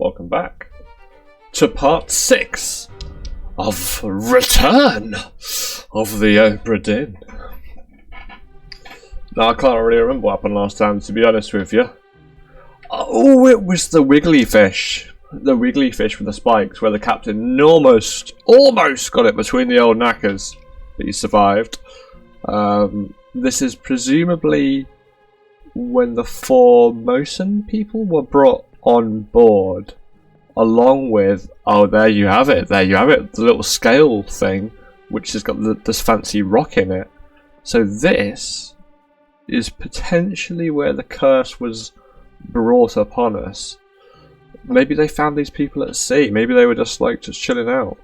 welcome back to part 6 of Return of the Obra Dinn. Now, I can't really remember what happened last time, to be honest with you. Oh, it was the wiggly fish. The wiggly fish with the spikes, where the captain almost got it between the old knackers, but he survived. This is presumably when the Formosan people were brought on board, along with, oh, there you have it, the little scale thing, which has got this fancy rock in it. So this is potentially where the curse was brought upon us. Maybe they found these people at sea. Maybe they were just chilling out.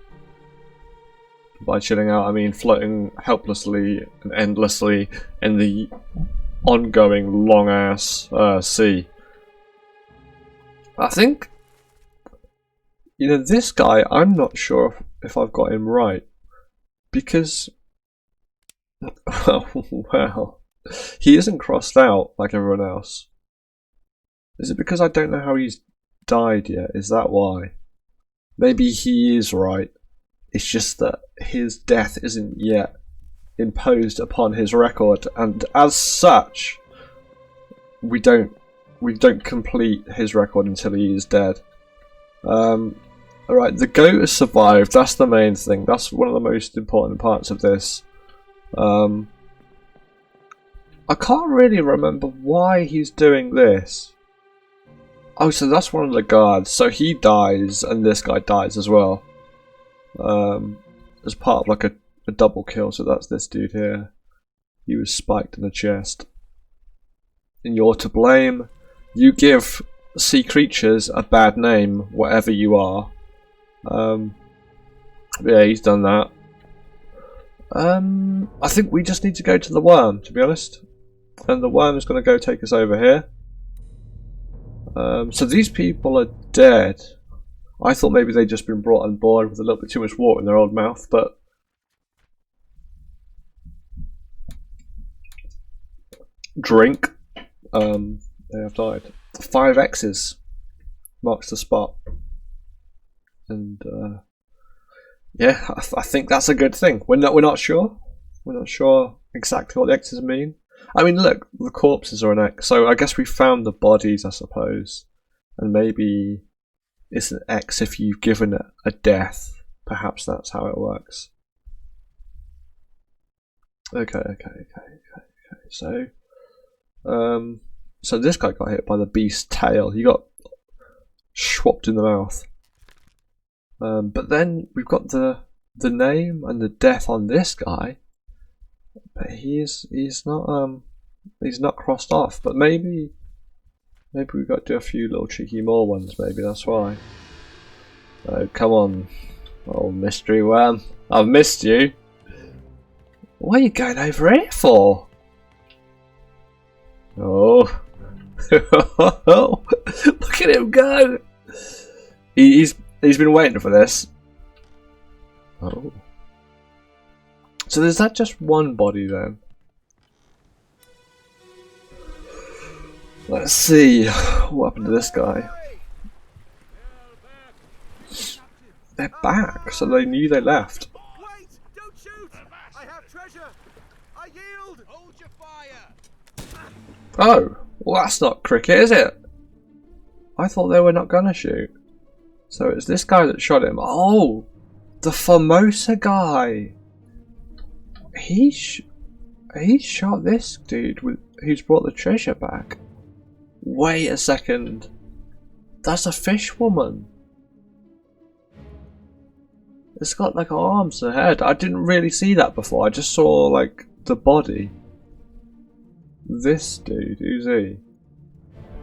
By chilling out, I mean floating helplessly and endlessly in the ongoing long ass sea. I think, you know, this guy, I'm not sure if I've got him right, because well, he isn't crossed out like everyone else. Is it because I don't know how he's died yet? Is that why? Maybe he is right. It's just that his death isn't yet imposed upon his record, and as such, we don't complete his record until he is dead. Alright, the goat has survived. That's the main thing. That's one of the most important parts of this. I can't really remember why he's doing this. Oh, so that's one of the guards. So he dies, and this guy dies as well. As part of like a double kill. So that's this dude here. He was spiked in the chest. And you're to blame. You give sea creatures a bad name, whatever you are. Yeah, he's done that. I think we just need to go to the worm, to be honest. And the worm is going to go take us over here. So these people are dead. I thought maybe they'd just been brought on board with a little bit too much water in their old mouth, but drink. They have died. 5 X's marks the spot, and yeah, I think that's a good thing. We're not sure. We're not sure exactly what the X's mean. I mean, look, the corpses are an X, so I guess we found the bodies, I suppose, and maybe it's an X if you've given it a death. Perhaps that's how it works. Okay. So, so this guy got hit by the beast's tail. He got swapped in the mouth. But then we've got the name and the death on this guy, but he's not crossed off. But maybe we've got to do a few little cheeky more ones. Maybe that's why. Oh, come on, oh mystery worm! I've missed you. What are you going over here for? Oh. Look at him go! He's been waiting for this. Oh. So is that just one body then? Let's see what happened to this guy. They're back, so they knew they left. Wait! Don't shoot! I have treasure! I yield! Hold your fire! Oh, well that's not cricket, is it? I thought they were not gonna shoot. So it's this guy that shot him. Oh, the Formosa guy. He shot this dude who's brought the treasure back. Wait a second. That's a fish woman. It's got like arms and a head. I didn't really see that before. I just saw like the body. This dude, who's he?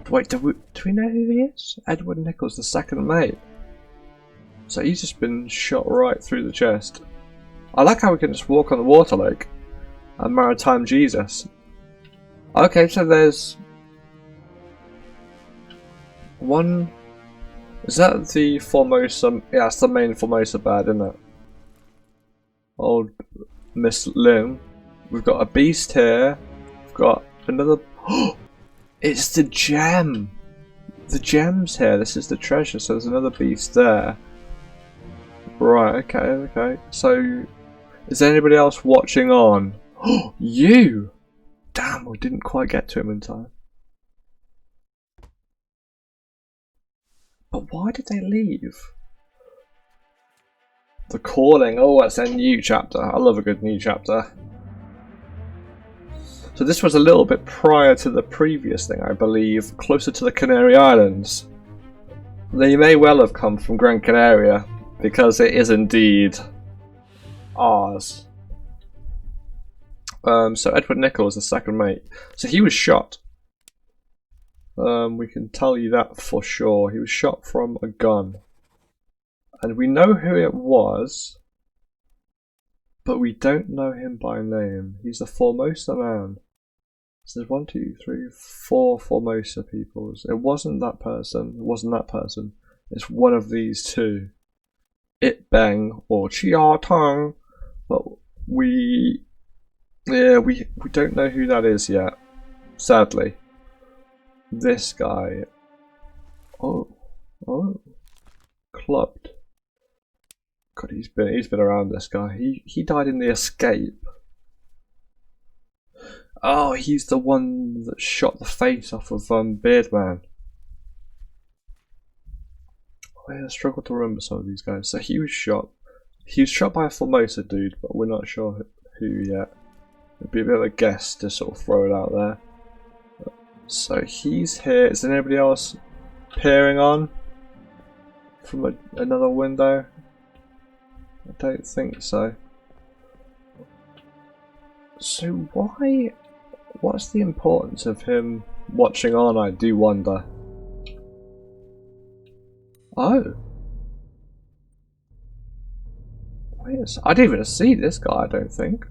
Wait, do we know who he is? Edward Nichols, the second mate. So he's just been shot right through the chest. I like how we can just walk on the water like a maritime Jesus. Okay, so there's one. Is that the Formosa? Yeah, it's the main Formosa bad, isn't it? Old Miss Lim. We've got a beast here. We've got another. It's the gem. The gems here, this is the treasure, so there's another beast there. Right, okay. So, is there anybody else watching on? Oh, you! Damn, we didn't quite get to him in time. But why did they leave? The calling, oh, it's a new chapter. I love a good new chapter. So this was a little bit prior to the previous thing, I believe, closer to the Canary Islands. They may well have come from Gran Canaria, because it is indeed ours. So Edward Nichols, the second mate. So he was shot. We can tell you that for sure. He was shot from a gun. And we know who it was, but we don't know him by name. He's the Formosa man. So there's 1, 2, 3, 4 Formosa peoples. It wasn't that person. It wasn't that person. It's one of these two. It Bang or Chia Tong. But we don't know who that is yet. Sadly. This guy. Oh. Clubbed. God, he's been around, this guy. He died in the escape. Oh, he's the one that shot the face off of Beardman. I struggle to remember some of these guys. So he was shot. He was shot by a Formosa dude, but we're not sure who yet. It'd be a bit of a guess to sort of throw it out there. So he's here. Is there anybody else peering on from another window? I don't think so. So what's the importance of him watching on, I do wonder. Oh. I didn't even see this guy, I don't think.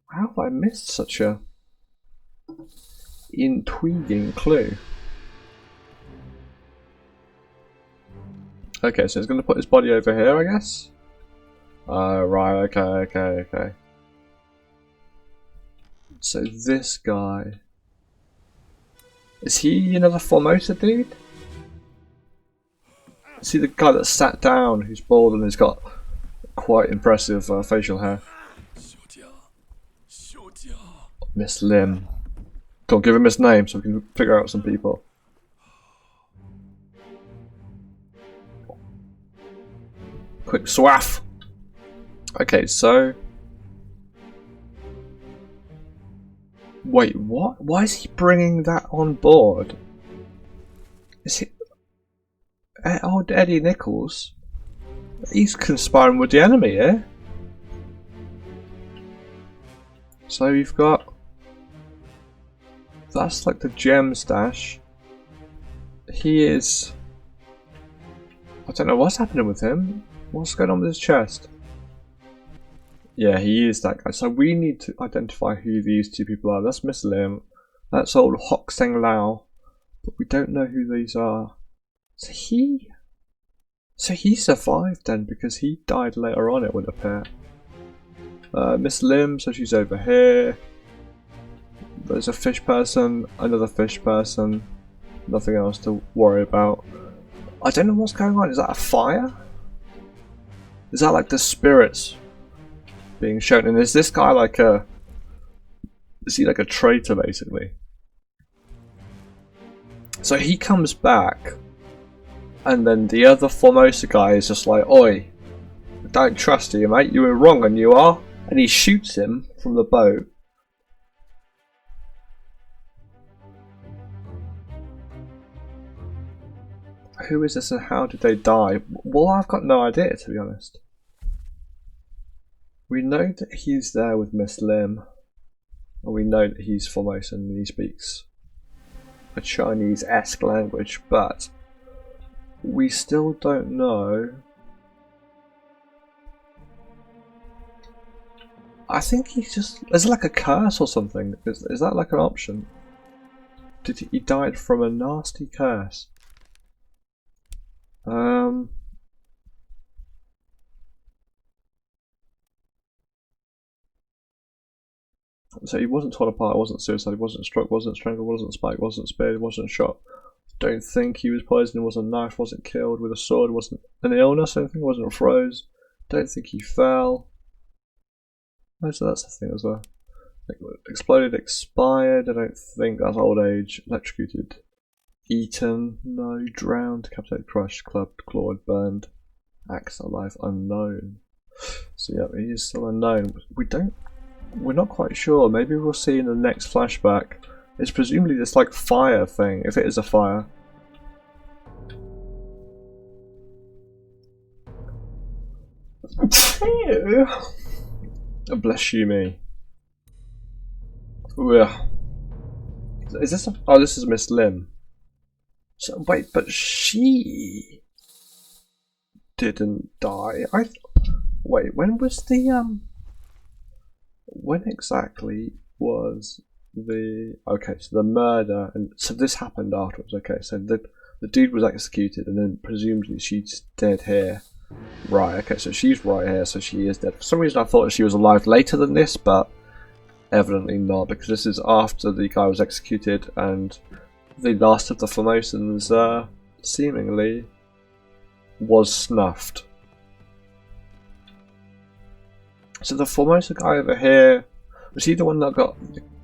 How have I missed such a intriguing clue? Okay, so he's going to put his body over here, I guess? Right, okay. So this guy... Is he another Formosa dude? Is he the guy that sat down, who's bald and has got quite impressive facial hair? Miss Lim. Don't give him his name so we can figure out some people. Quick swaff! Okay, so... Wait, what? Why is he bringing that on board? Is it... Old Eddie Nichols? He's conspiring with the enemy here. So you've got... That's like the gem stash. He is... I don't know what's happening with him. What's going on with his chest? Yeah, he is that guy. So we need to identify who these two people are. That's Miss Lim. That's old Hock Seng Lao. But we don't know who these are. So he survived then, because he died later on, it would appear. Miss Lim, so she's over here. There's a fish person, another fish person. Nothing else to worry about. I don't know what's going on. Is that a fire? Is that like the spirits being shown? And is this guy like a... Is he like a traitor, basically? So he comes back, and then the other Formosa guy is just like, "Oi, I don't trust you, mate. You were wrong, and you are." And he shoots him from the boat. Who is this and how did they die? Well, I've got no idea, to be honest. We know that he's there with Miss Lim, and we know that he's Formosan and he speaks a Chinese-esque language, but we still don't know. I think he's just... Is it like a curse or something? Is that like an option? He died from a nasty curse. So he wasn't torn apart, wasn't suicide, wasn't struck, wasn't strangled, wasn't spiked, wasn't speared, wasn't shot. Don't think he was poisoned, wasn't knifed, wasn't killed with a sword, wasn't an illness, I don't think, wasn't froze. Don't think he fell. Oh, so that's the thing as well. Like, exploded, expired, I don't think that's old age. Electrocuted. Eaten, no. Drowned, decapitated, crushed, clubbed, clawed, burned. Axe alive, unknown. So yeah, he is still unknown. We're not quite sure. Maybe we'll see in the next flashback. It's presumably this like fire thing, if it is a fire. Bless you me. Ugh. Is this oh, this is Miss Lim. So, wait, but she didn't die. Wait, when was the when exactly was the okay? So the murder, and so this happened afterwards. Okay, so the dude was executed, and then presumably she's dead here. Right. Okay, so she's right here, so she is dead. For some reason, I thought she was alive later than this, but evidently not, because this is after the guy was executed, and the last of the Formosans seemingly was snuffed. So the Formosa guy over here, was he the one that got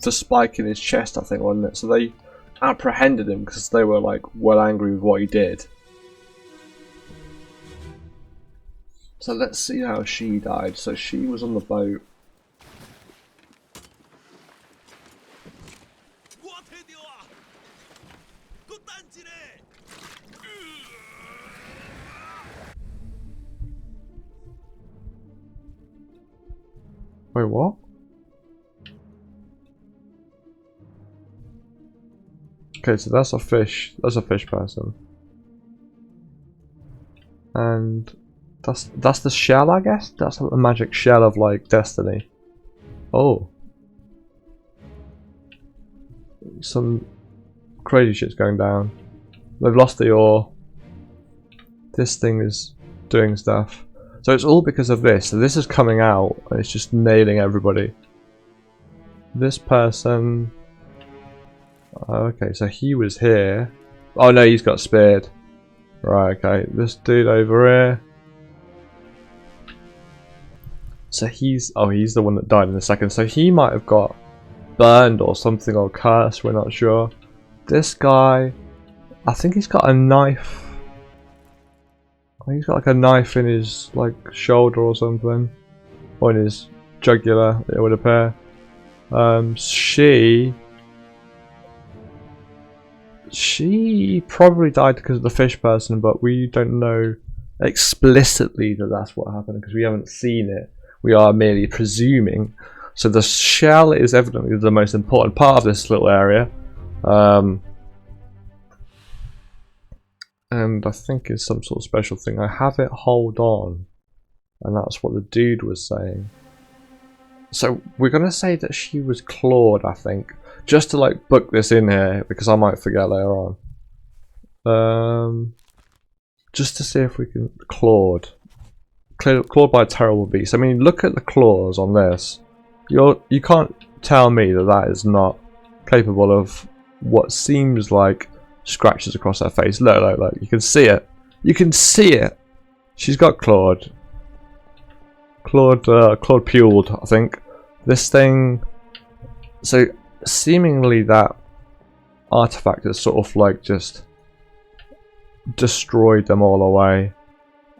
the spike in his chest, I think, wasn't it? So they apprehended him because they were like well angry with what he did. So let's see how she died. So she was on the boat. Wait, what? Okay, so that's a fish. That's a fish person. And that's the shell, I guess? That's a magic shell of like destiny. Oh. Some crazy shit's going down. They've lost the ore. This thing is doing stuff. So it's all because of this. So this is coming out and it's just nailing everybody. This person... okay, so he was here. Oh no, he's got speared. Right, okay. This dude over here. So he's... oh, he's the one that died in a second. So he might have got burned or something, or cursed, we're not sure. This guy... I think he's got a knife. He's got like a knife in his like shoulder or something, or in his jugular, it would appear. She probably died because of the fish person, but we don't know explicitly that that's what happened because we haven't seen it. We are merely presuming. So the shell is evidently the most important part of this little area. And I think it's some sort of special thing. I have it, hold on. And that's what the dude was saying. So we're going to say that she was clawed, I think. Just to like book this in here, because I might forget later on. Just to see if we can... clawed. Clawed by a terrible beast. I mean, look at the claws on this. You can't tell me that that is not capable of what seems like scratches across her face. Look, look, look. You can see it. You can see it. She's got clawed. Clawed puled, I think. This thing... so, seemingly that artifact has sort of like just destroyed them all away.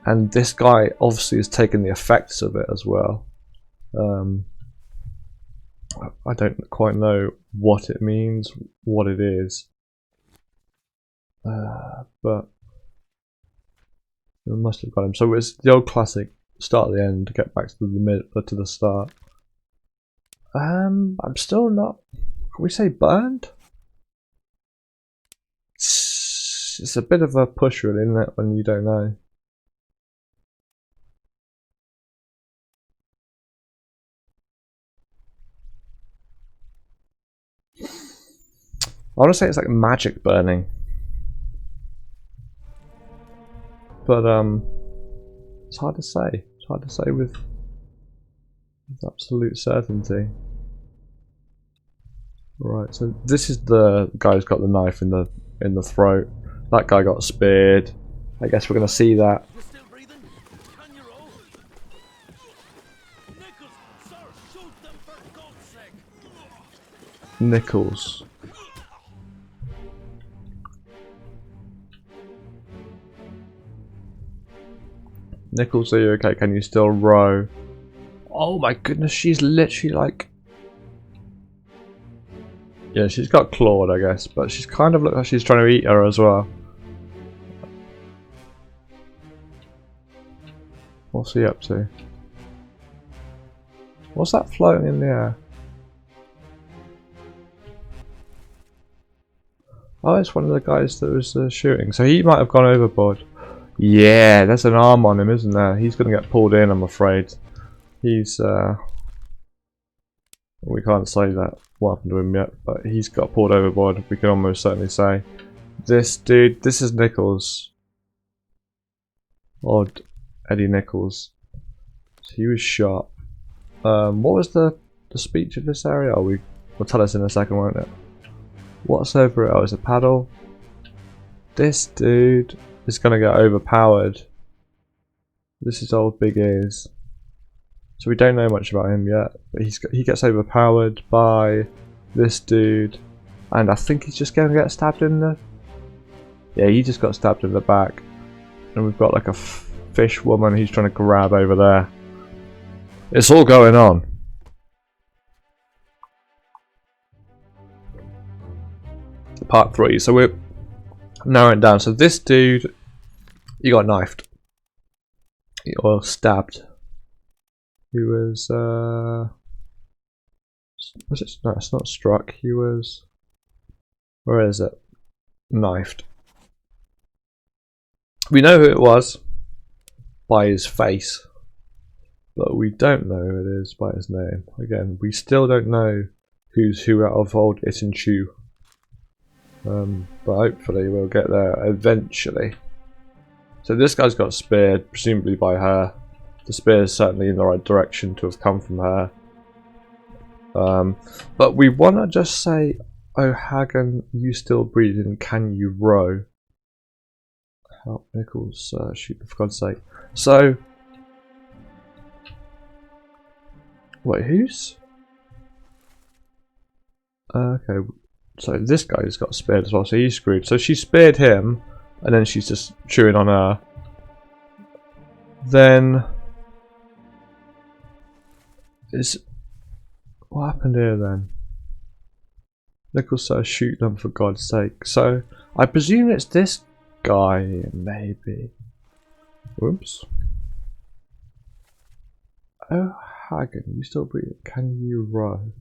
And this guy obviously has taken the effects of it as well. I don't quite know what it means, what it is. But we must have got him. So it's the old classic start at the end to get back to the mid to the start. I'm still not. Can we say burned? It's a bit of a push, really, isn't it? When you don't know. I want to say it's like magic burning. But it's hard to say. It's hard to say with absolute certainty. Right, so this is the guy who's got the knife in the throat. That guy got speared. I guess we're gonna see that. You're still breathing? Can you roll? Nichols, sir, shoot them for God's sake! Nichols. Nichols, are you okay? Can you still row? Oh my goodness, she's literally like... Yeah, she's got clawed, I guess, but she's kind of looks like she's trying to eat her as well. What's he up to? What's that floating in the air? Oh, it's one of the guys that was shooting. So he might have gone overboard. Yeah, there's an arm on him, isn't there? He's going to get pulled in, I'm afraid. He's... we can't say that what happened to him yet, but he's got pulled overboard, we can almost certainly say. This dude, this is Nichols. Odd Eddie Nichols. So he was shot. What was the speech of this area? Oh, will tell us in a second, won't it? What's over it? Oh, it's a paddle. This dude is gonna get overpowered. This is old Big Ears. So we don't know much about him yet, but he gets overpowered by this dude, and I think he's just gonna get stabbed in the... Yeah, he just got stabbed in the back, and we've got like a fish woman he's trying to grab over there. It's all going on. Part 3. So we're narrowing down. So this dude, he got knifed or stabbed. He was it? No, it's not struck. He was... Where is it? Knifed. We know who it was by his face, but we don't know who it is by his name. Again, we still don't know who's who out of old It and Chew. But hopefully we'll get there eventually. So this guy's got speared, presumably by her. The spear is certainly in the right direction to have come from her. But we want to just say, oh Hagen, you still breathing, can you row? Help Nichols, shoot for God's sake. So, wait, who's? Okay, so this guy's got speared as well, so he's screwed. So she speared him, and then she's just chewing on her. Then, what happened here then? Nichols says shoot them for God's sake. So, I presume it's this guy, maybe. Whoops. Oh, Hagen, you still breathing? Can you row?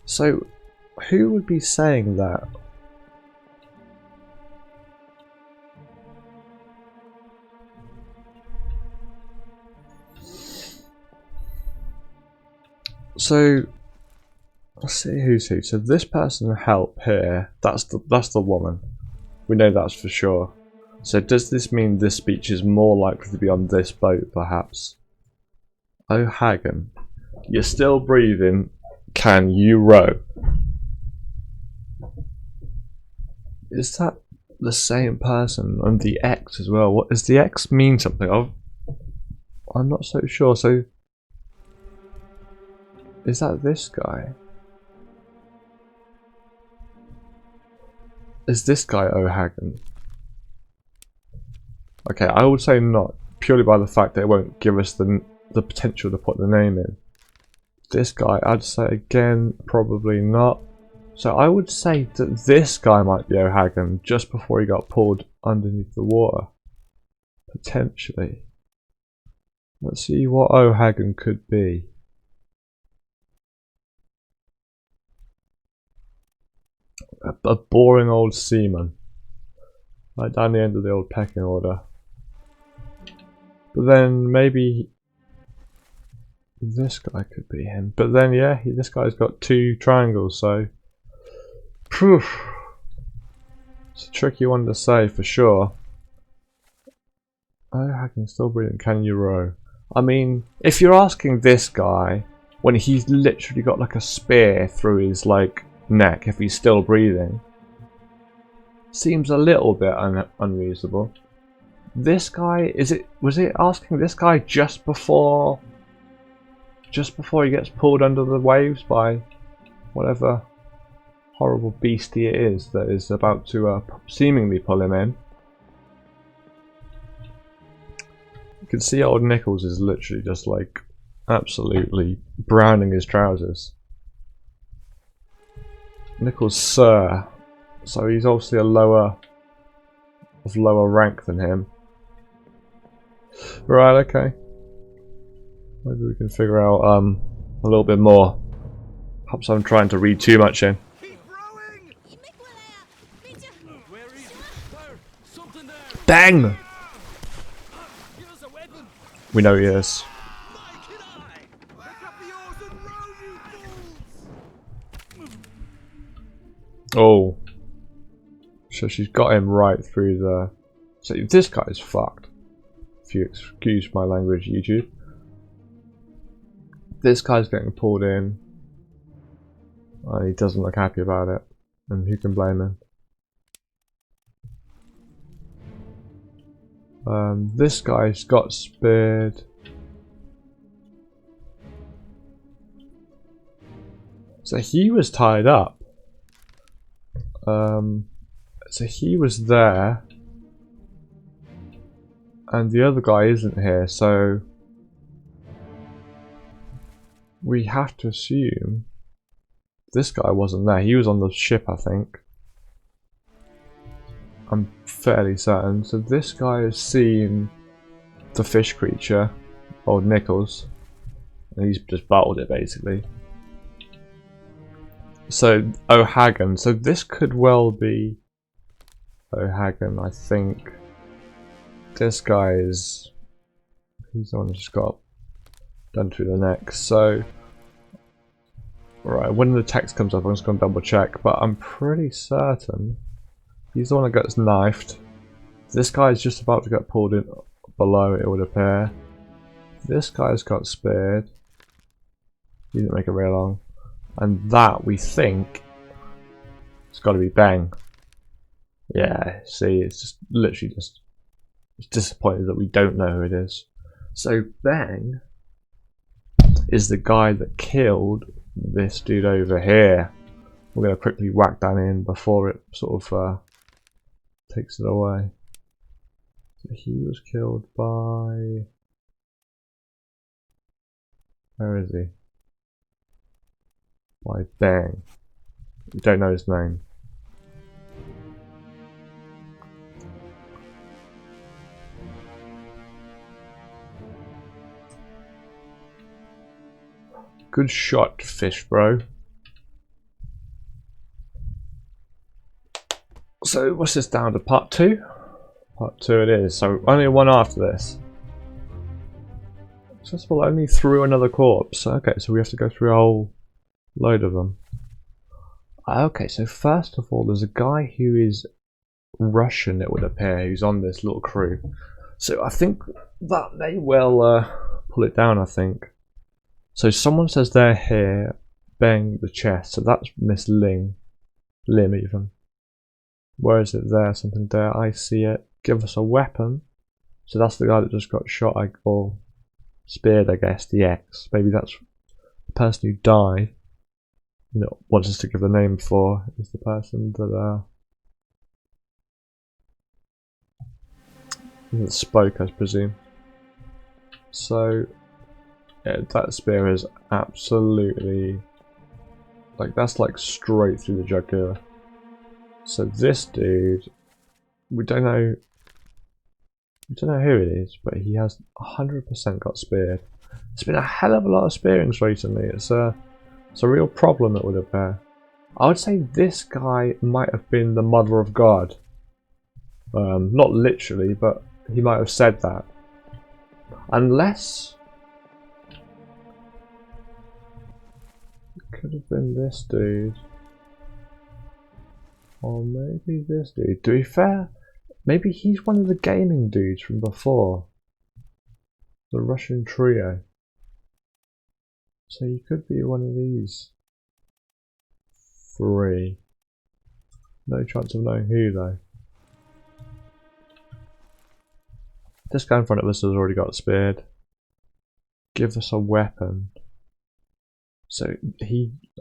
So, who would be saying that? So, let's see who's who. So this person help here, that's the woman. We know that's for sure. So does this mean this speech is more likely to be on this boat, perhaps? Oh Hagen, you're still breathing, can you row? Is that the same person? And the X as well. What does the X mean something? I'm not so sure. So is that this guy? Is this guy O'Hagan? Okay, I would say not, purely by the fact that it won't give us the potential to put the name in. This guy, I'd say again, probably not. So I would say that this guy might be O'Hagan just before he got pulled underneath the water. Potentially. Let's see what O'Hagan could be. A boring old seaman. Right down the end of the old pecking order. But then maybe this guy could be him. But then yeah, this guy's got 2 triangles, so phew. It's a tricky one to say for sure. Oh, I can still breathe. Can you row? I mean, if you're asking this guy when he's literally got like a spear through his like neck, if he's still breathing, seems a little bit unreasonable. This guy, was it asking this guy just before he gets pulled under the waves by whatever horrible beastie it is that is about to seemingly pull him in? You can see old Nichols is literally just like absolutely browning his trousers. Nichols, sir, so he's obviously of lower rank than him. Right, okay. Maybe we can figure out a little bit more. Perhaps I'm trying to read too much in. Bang! We know he is. Oh. So she's got him right through the... So this guy's fucked. If you excuse my language, YouTube. This guy's getting pulled in. And he doesn't look happy about it. And who can blame him? This guy's got speared. So he was tied up. So he was there. And the other guy isn't here, so we have to assume this guy wasn't there. He was on the ship, I think. I'm fairly certain. So this guy has seen the fish creature, old Nichols, and he's just battled it basically. So O'Hagan. So this could well be O'Hagan, I think. This guy is... he's the one who just got done through the neck. So... right, when the text comes up I'm just going to double check, but I'm pretty certain he's the one that gets knifed. This guy's just about to get pulled in below, it would appear. This guy's got speared. He didn't make it very long. And that, we think, it's got to be Bang. Yeah, see, it's just literally just... it's disappointing that we don't know who it is. So Bang is the guy that killed this dude over here. We're going to quickly whack that in before it sort of takes it away. So he was killed by... where is he? By Bang. We don't know his name. Good shot, fish bro. So what's this down to? Part 2? Part 2 it is. So only one after this. First of all, only through another corpse. Okay, so we have to go through a whole load of them. Okay, so first of all, there's a guy who is Russian, it would appear, who's on this little crew. So I think that may well pull it down, I think. So someone says they're here, bang the chest, so that's Miss Lim even. Where is it there? Something there, I see it. Give us a weapon. So that's the guy that just got shot, or speared, I guess, the X. Maybe that's the person who died. No, wants us to give the name for is the person that spoke, I presume. So yeah, that spear is absolutely that's like straight through the jugular. So this dude, we don't know who it is, but he has 100% got speared. There's been a hell of a lot of spearings recently. It's a real problem, it would appear. I would say this guy might have been the mother of God. Not literally, but he might have said that. Unless... it could have been this dude. Or maybe this dude. To be fair, maybe he's one of the gaming dudes from before. The Russian trio. So he could be one of these 3. No chance of knowing who though. This guy in front of us has already got speared. Give us a weapon. So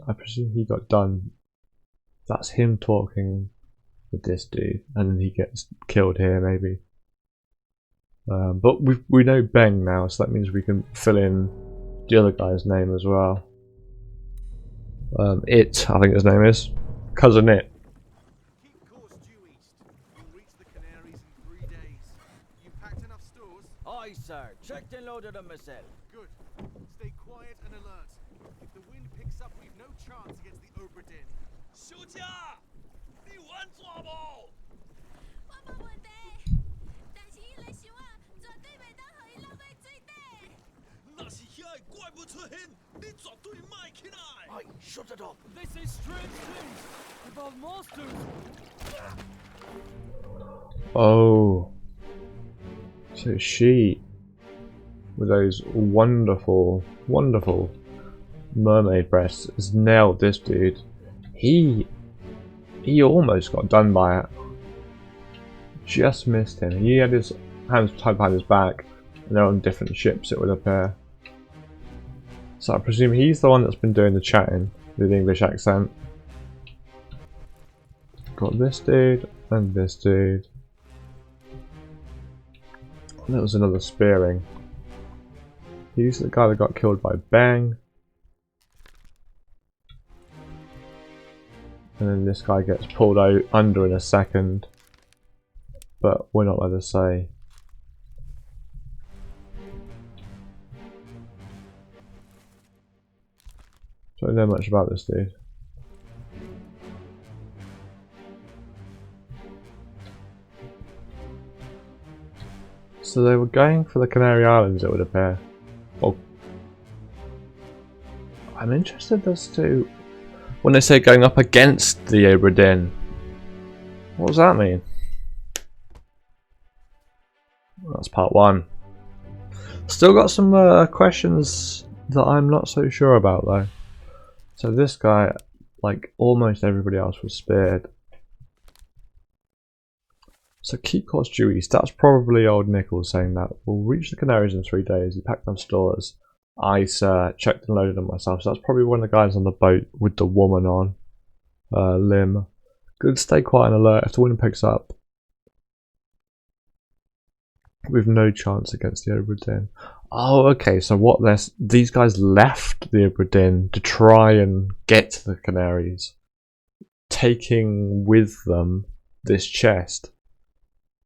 I presume he got done. That's him talking with this dude, and then he gets killed here maybe. But we know Beng now, so that means we can fill in the other guy's name as well. It, I think his name is. Cousin It. Keep course due east. You'll reach the Canaries in 3 days. You packed enough stores? Aye, sir. Checked and loaded them myself. Good. Stay quiet and alert. If the wind picks up, we've no chance against the Obra Dinn. 休假，你玩抓不？我冇问题，但是伊来想啊，绝对袂当互伊落去水底。那是遐个怪物出现，你绝对卖起来。 Aye, shut it up. They say strange things about monsters. Oh. So she, with those wonderful, wonderful mermaid breasts, has nailed this dude. He almost got done by it. Just missed him. He had his hands tied behind his back, and they're on different ships, it would appear. So I presume he's the one that's been doing the chatting with the English accent. Got this dude and this dude. And there was another spearing. He's the guy that got killed by Beng. And then this guy gets pulled out under in a second. But we're not allowed to say. Don't know much about this dude. So they were going for the Canary Islands, it would appear. Well, I'm interested as to when they say going up against the Obra Dinn. What does that mean? That's part one. Still got some questions that I'm not so sure about though. So this guy, like almost everybody else, was spared. So keep course due east. That's probably old Nichols saying that. We'll reach the Canaries in 3 days. He packed up stores. I checked and loaded them myself. So that's probably one of the guys on the boat with the woman on. Lim. Good, stay quiet and alert. If the wind picks up, we've no chance against the Obra Dinn. Oh, okay. So what? These guys left the Obra Dinn to try and get to the Canaries, taking with them this chest.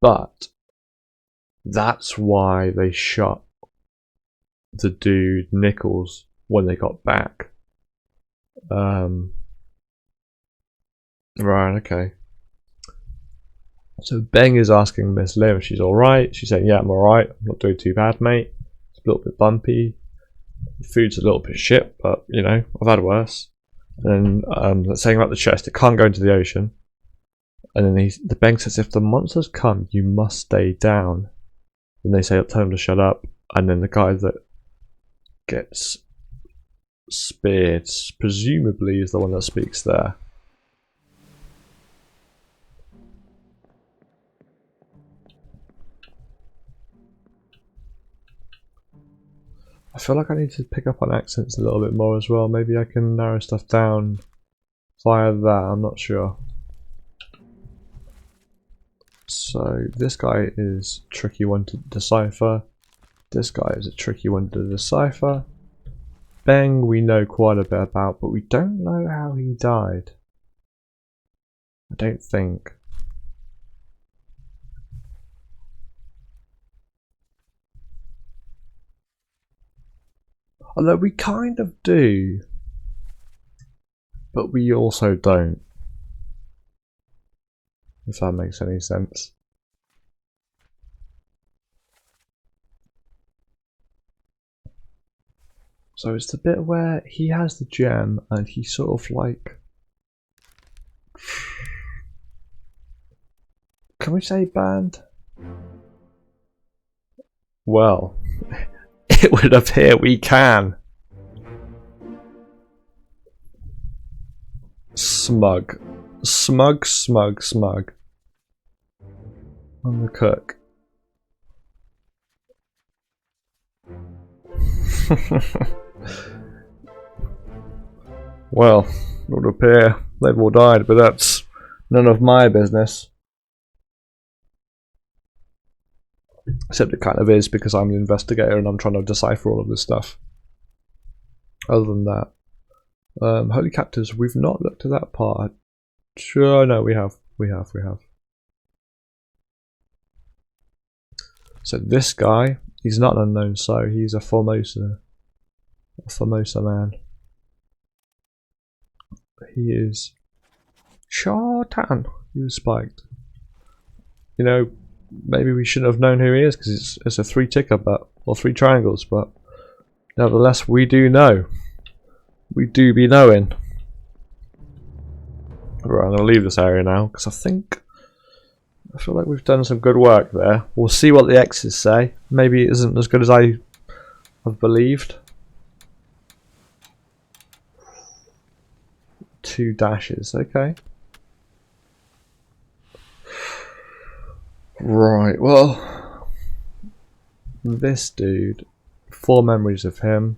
But that's why they shot the dude Nichols when they got back. Right. Okay. So Beng is asking Miss Lim if she's alright. She's saying, yeah, I'm alright. I'm not doing too bad, mate. It's a little bit bumpy. The food's a little bit shit, but, you know, I've had worse. And then saying about the chest, it can't go into the ocean. And then the Beng says, if the monsters come, you must stay down. Then they say, tell him to shut up. And then the guy that gets speared, presumably, is the one that speaks there. I feel like I need to pick up on accents a little bit more as well. Maybe I can narrow stuff down via that, I'm not sure. So this guy is a tricky one to decipher. This guy is a tricky one to decipher. Beng we know quite a bit about, but we don't know how he died. I don't think. Although we kind of do, but we also don't. If that makes any sense. So it's the bit where he has the gem and he sort of like... Can we say banned? Well, it would appear we can. Smug Smug, smug, smug. I'm the cook. Well, it would appear they've all died, but that's none of my business. Except it kind of is, because I'm the investigator and I'm trying to decipher all of this stuff. Other than that, holy captives, we've not looked at that part. Sure, no, we have. So this guy, he's not an unknown soul, he's a Formosa man. He is Chartan. He was spiked. You know, maybe we shouldn't have known who he is because it's a 3 ticker, but or 3 triangles, but nevertheless we do know. We do be knowing. Right, I'm gonna leave this area now because I feel like we've done some good work there. We'll see what the X's say. Maybe it isn't as good as I have believed. 2 dashes, okay. Right, well, this dude, 4 memories of him.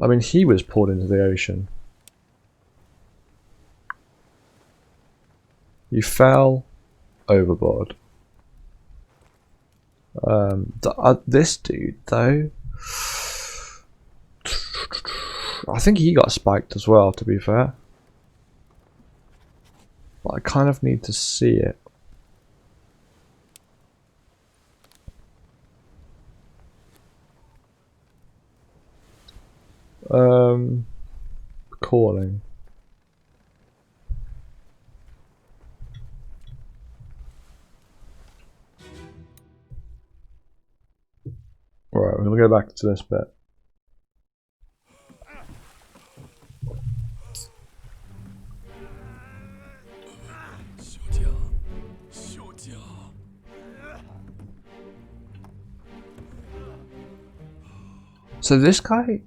I mean, he was pulled into the ocean. He fell overboard. This dude, though, I think he got spiked as well, to be fair. But I kind of need to see it. Calling. Right, we're gonna go back to this bit. So this guy...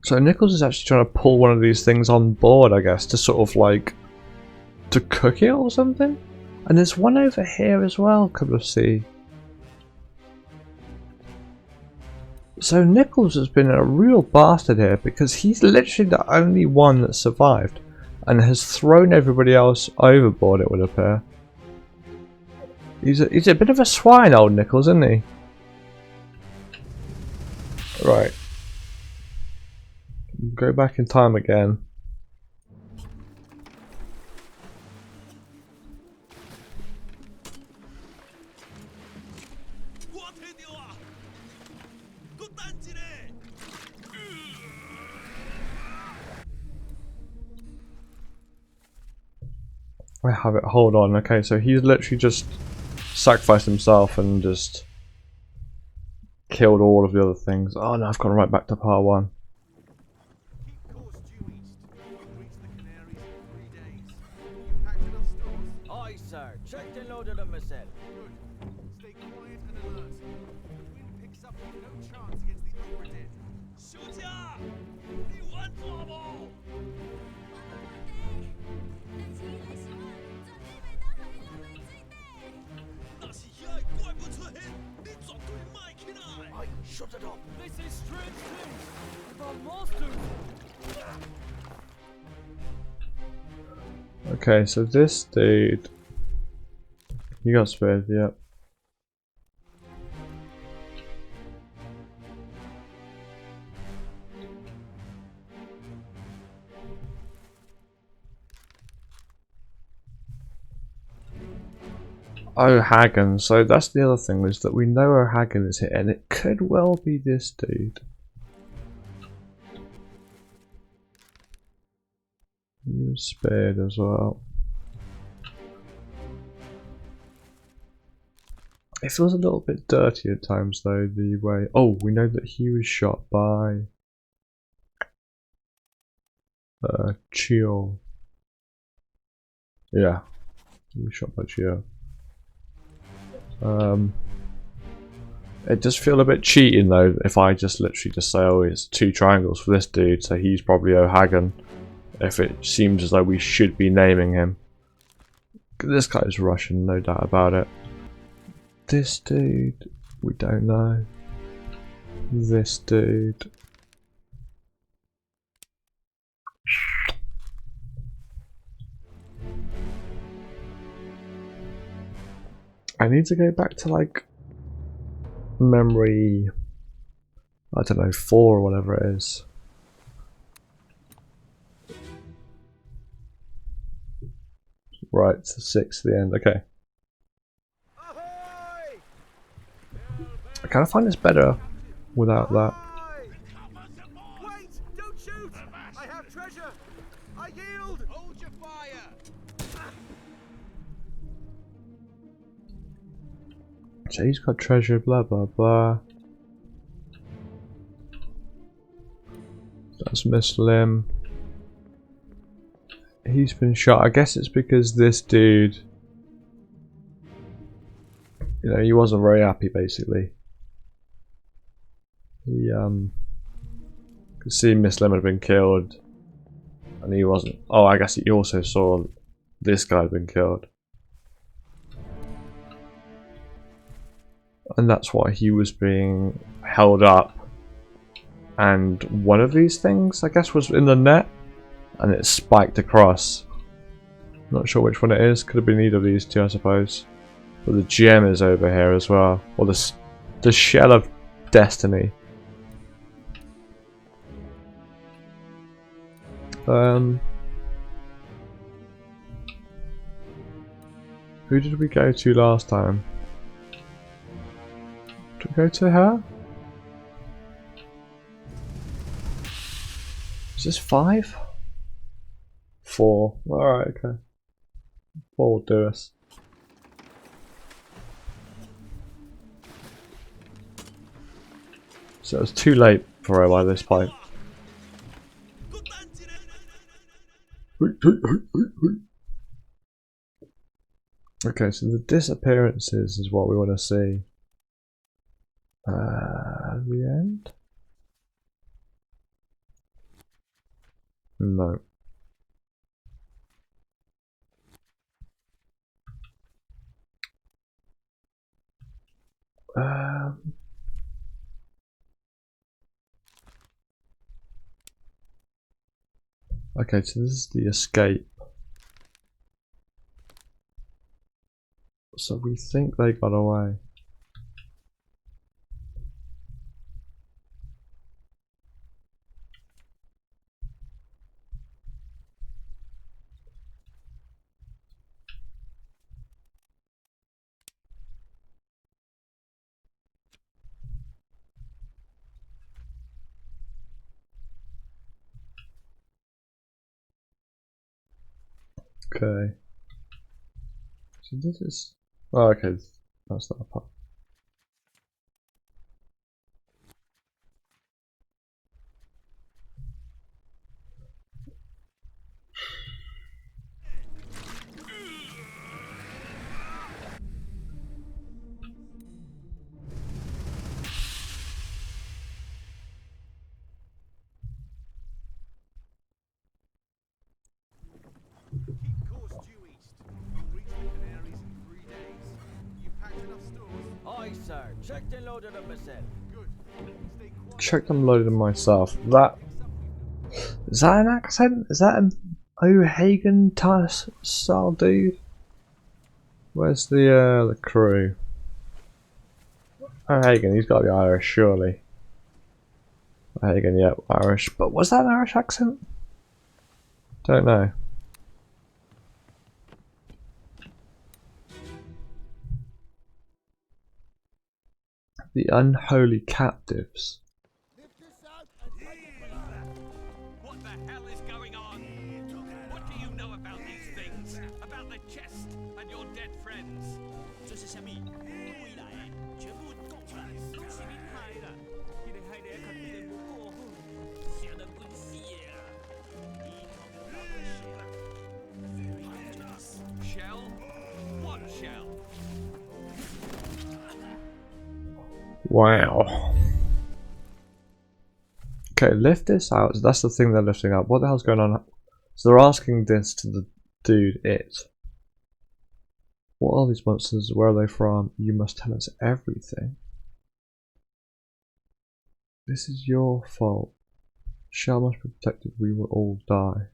So Nichols is actually trying to pull one of these things on board, I guess, to sort of like... to cook it or something? And there's one over here as well, couple of see. So Nichols has been a real bastard here because he's literally the only one that survived and has thrown everybody else overboard, it would appear. He's a bit of a swine, old Nichols, isn't he? Right. Go back in time again. I have it, hold on, okay, so he's literally just sacrificed himself and just killed all of the other things. Oh no, I've gone right back to part 1. Keep course due east. You'll reach the Canaries in 3 days. You packed enough stores? Aye, sir. Checked and loaded them myself. Good. Stay quiet and alert. If the wind picks up, you've no chance against the Obra Dinn. 休假，你玩错不？那是遐个怪物出现，你绝对卖起来。 Aye, shut it up. This is strange things. The monsters. Okay, so this dude... You got spared, yep. O'Hagan, so that's the other thing, is that we know O'Hagan is here, and it could well be this dude. He was spared as well. It feels a little bit dirty at times though, the way... Oh, we know that he was shot by... Chio. Yeah, he was shot by Chio. It does feel a bit cheating though if I just literally just say, oh, it's 2 triangles for this dude, so he's probably O'Hagan. If it seems as though we should be naming him. This guy is Russian, no doubt about it. This dude, we don't know. This dude. I need to go back to like memory, I don't know, 4 or whatever it is. Right, so 6 to the end, okay. Ahoy! I kind of find this better without that. Ahoy! Wait! Don't shoot! I have treasure! I yield! Hold your fire! So he's got treasure, blah blah blah. That's Muslim. He's been shot. I guess it's because this dude, you know, he wasn't very happy basically. He could see Muslim had been killed and he wasn't. Oh, I guess he also saw this guy had been killed. And that's why he was being held up. And one of these things, I guess, was in the net. And it spiked across. Not sure which one it is. Could have been either of these two, I suppose. But the gem is over here as well. Or the shell of destiny. Who did we go to last time? Did we go to her? Is this 5? 4. Alright, okay. 4 will do us. So it's too late for her by this point. Okay, so the disappearances is what we want to see. At the end? No. Okay, so this is the escape. So we think they got away. Okay. So this is... Oh, okay. That's not a part. Keep course due east. You'll reach the Canaries in 3 days. You packed enough stores? Aye, sir. Checked and loaded up myself. Good. Stay quiet. Checked and loaded them myself. That... Is that an accent? Is that an O'Hagan style dude? Where's the crew? O'Hagan, he's got to be Irish, surely. O'Hagan, yeah, Irish. But was that an Irish accent? Don't know. The unholy captives. What the hell is going on? What do you know about these things? About the chest and your dead friends? 这是什么？未来全部供出来，都是你害的。你哋害你肯定冇过好，想得滚死啊！你同我们了。 Shell? What shell? Wow. Okay, lift this out. That's the thing they're lifting up. What the hell's going on? So they're asking this to the dude, it. What are these monsters? Where are they from? You must tell us everything. This is your fault. Shell must be protected. We will all die.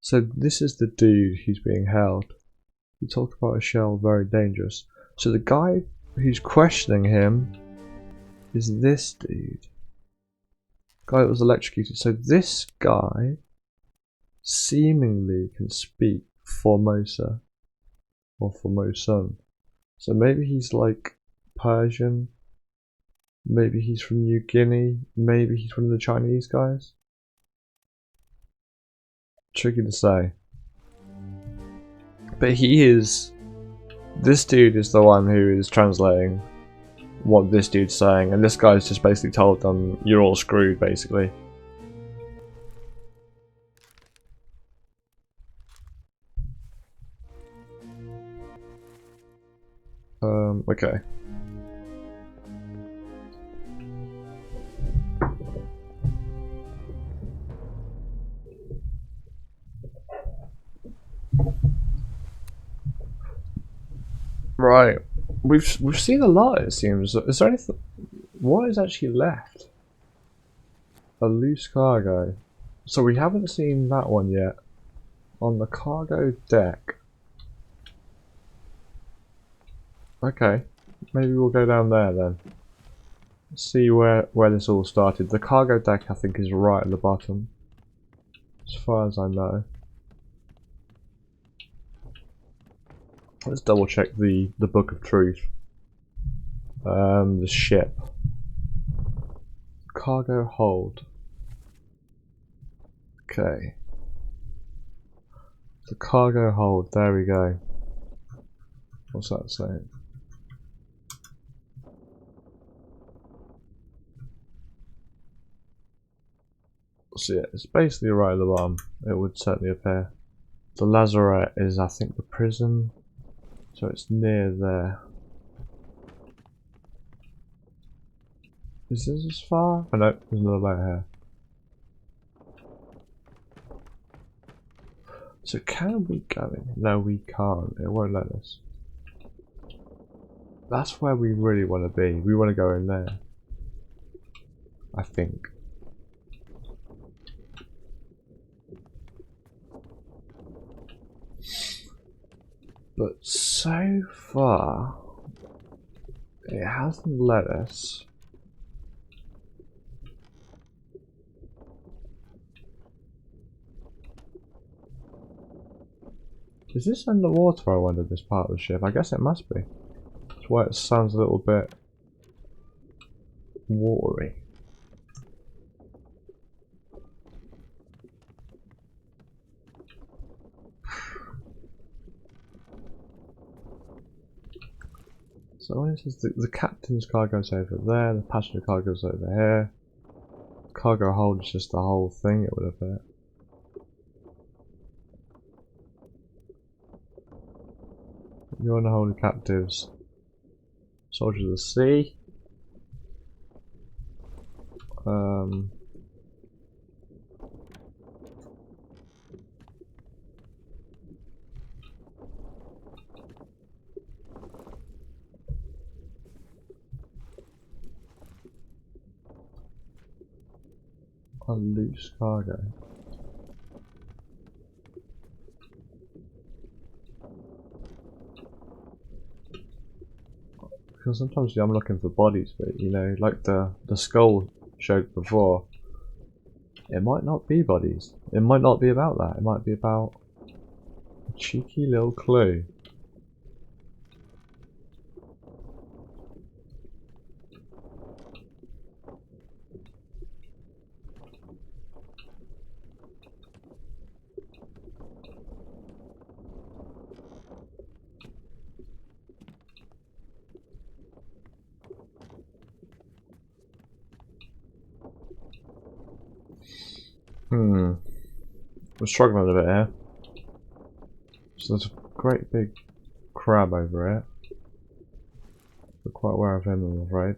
So this is the dude who's being held. We talk about a shell, very dangerous. So the guy who's questioning him is this dude. Guy that was electrocuted. So this guy seemingly can speak Formosa or Formosan. So maybe he's like Persian. Maybe he's from New Guinea. Maybe he's one of the Chinese guys. Tricky to say. But he is... This dude is the one who is translating what this dude's saying, and this guy's just basically told them, you're all screwed, basically. Okay. Right. We've seen a lot, it seems. Is there anything... What is actually left? A loose cargo. So we haven't seen that one yet. On the cargo deck. Okay. Maybe we'll go down there then. See where this all started. The cargo deck, I think, is right at the bottom. As far as I know. Let's double check the Book of Truth. The ship. Cargo hold. Okay. The cargo hold, there we go. What's that saying? So yeah, it's basically right at the bottom. It would certainly appear. The lazarette is, I think, the prison. So it's near there. Is this as far? Oh no, there's another boat here. So can we go in? No, we can't. It won't let us. That's where we really want to be. We want to go in there. I think. But so far, it hasn't let us. Is this underwater, I wonder, this part of the ship? I guess it must be. That's why it sounds a little bit watery. So what is this? The captain's cargo's over there, the passenger cargo's over here. Cargo hold is just the whole thing, it would appear. You want to hold the captives. Soldiers of the sea. A loose cargo. Because sometimes I'm looking for bodies, but you know, like the skull showed before, it might not be bodies. It might not be about that. It might be about a cheeky little clue. We're struggling a bit here. So there's a great big crab over here. We're quite aware of him, I'm afraid.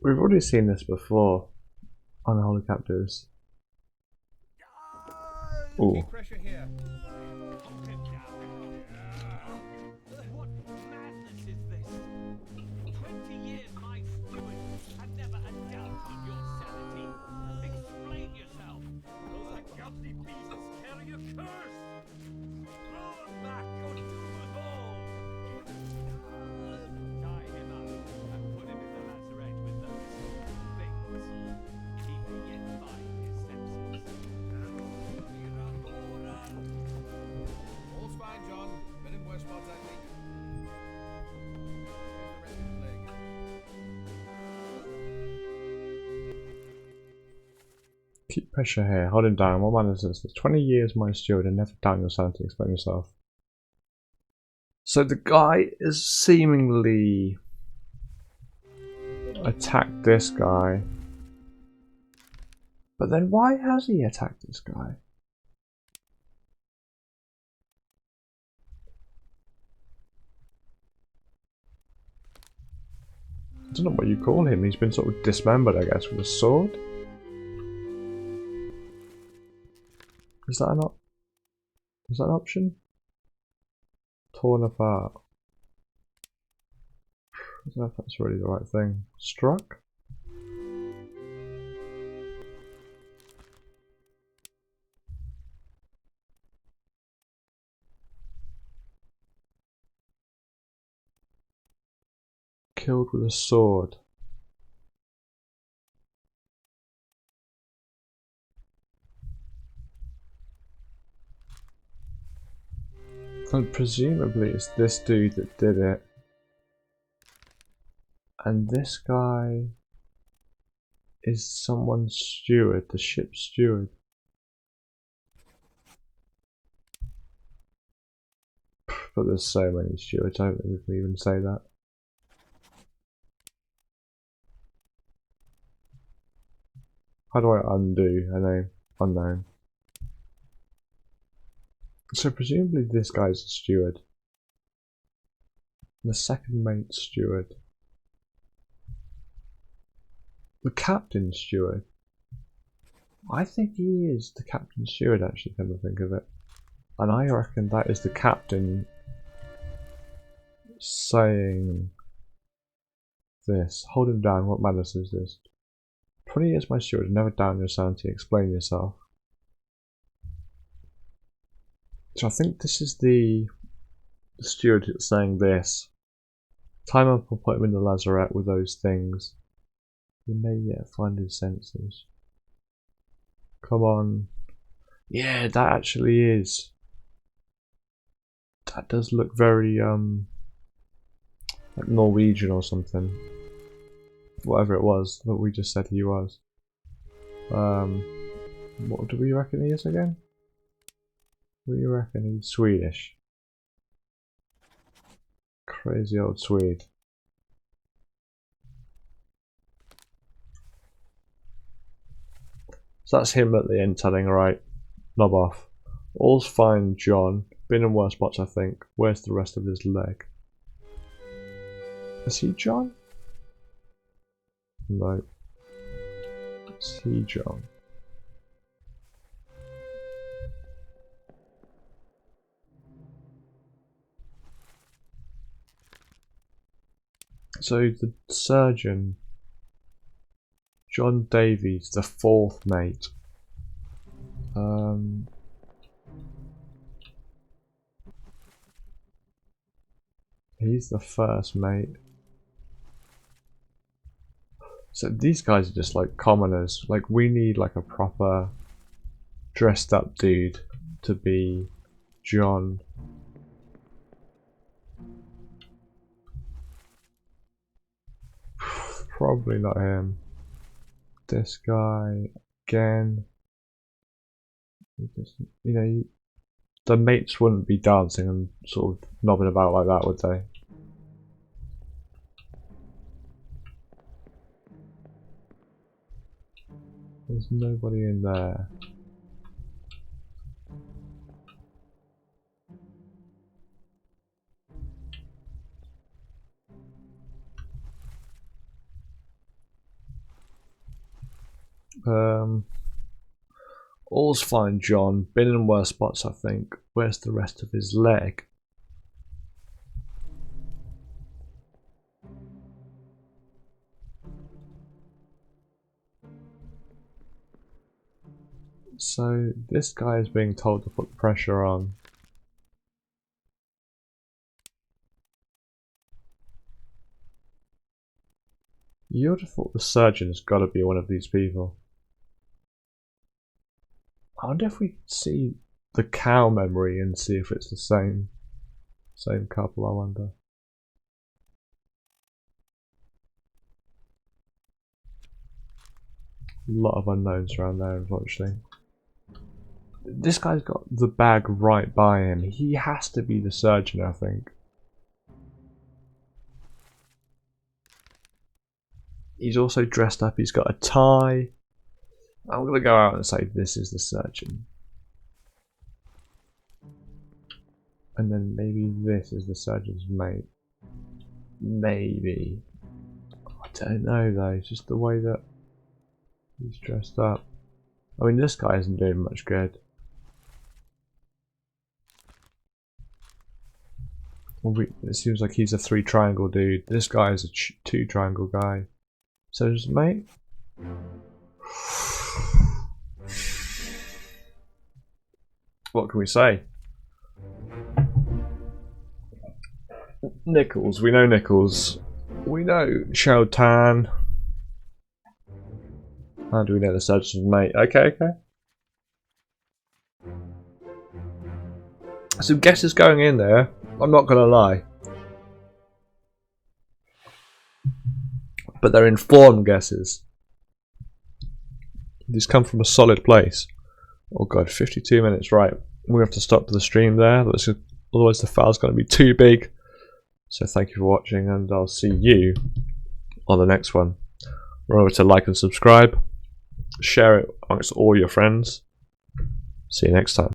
We've already seen this before. Unholy captives. Ooh. Keep pressure here. What madness is this? 20 years my steward and never a doubt on your sanity. Explain yourself. Those ungodly beasts carry a curse! Throw them back or do us all! Tie him up and put him in the lazaret with those things. He may yet find his senses. All's fine, John. Been in worse spots, I think. Here's the rest of his leg. Keep pressure here. Hold him down. What man is this? For 20 years, my steward, and never down your sanity. Explain yourself. So the guy is seemingly attacked this guy. But then why has he attacked this guy? I don't know what you call him. He's been sort of dismembered, I guess, with a sword. Is that an option? Torn apart. I don't know if that's really the right thing. Struck? Killed with a sword. And presumably it's this dude that did it. And this guy is someone's steward, the ship's steward. But there's so many stewards, I don't think we can even say that. How do I undo a name? Unknown. So presumably this guy's a steward. The second mate's steward. The captain's steward. I think he is the captain's steward, actually, come to think of it. And I reckon that is the captain saying this. Hold him down, what madness is this? 20 years my steward, never down your sanity, explain yourself. So I think this is the steward that's saying this. Time up or put him in the lazaret with those things. He may yet find his senses. Come on. Yeah, that actually is. That does look very like Norwegian or something. Whatever it was that we just said he was. What do we reckon he is again? We reckon he's Swedish. Crazy old Swede. So that's him at the end telling, alright, knob off. All's fine, John. Been in worse spots, I think. Where's the rest of his leg? Is he John? No. Is he John? So the surgeon, John Davies, the fourth mate. He's the first mate. So these guys are just like commoners. Like we need like a proper dressed up dude to be John. Probably not him. This guy again. You know, the mates wouldn't be dancing and sort of knobbing about like that, would they? There's nobody in there. All's fine, John. Been in worse spots, I think. Where's the rest of his leg? So this guy is being told to put pressure on. You would have thought the surgeon's got to be one of these people. I wonder if we see the cow memory and see if it's the same couple. I wonder. A lot of unknowns around there, unfortunately. This guy's got the bag right by him. He has to be the surgeon, I think. He's also dressed up. He's got a tie. I'm going to go out and say this is the surgeon. And then maybe this is the surgeon's mate. Maybe. I don't know though. It's just the way that he's dressed up. I mean, this guy isn't doing much good. It seems like he's a 3 triangle dude. This guy is a 2 triangle guy. So his mate. What can we say? Nichols. We know Nichols. We know Shao Tan. How do we know the surgeon's mate? Okay. Some guesses going in there. I'm not gonna lie. But they're informed guesses. These come from a solid place. Oh god, 52 minutes, right. We have to stop the stream there. Otherwise the file's going to be too big. So thank you for watching and I'll see you on the next one. Remember to like and subscribe. Share it amongst all your friends. See you next time.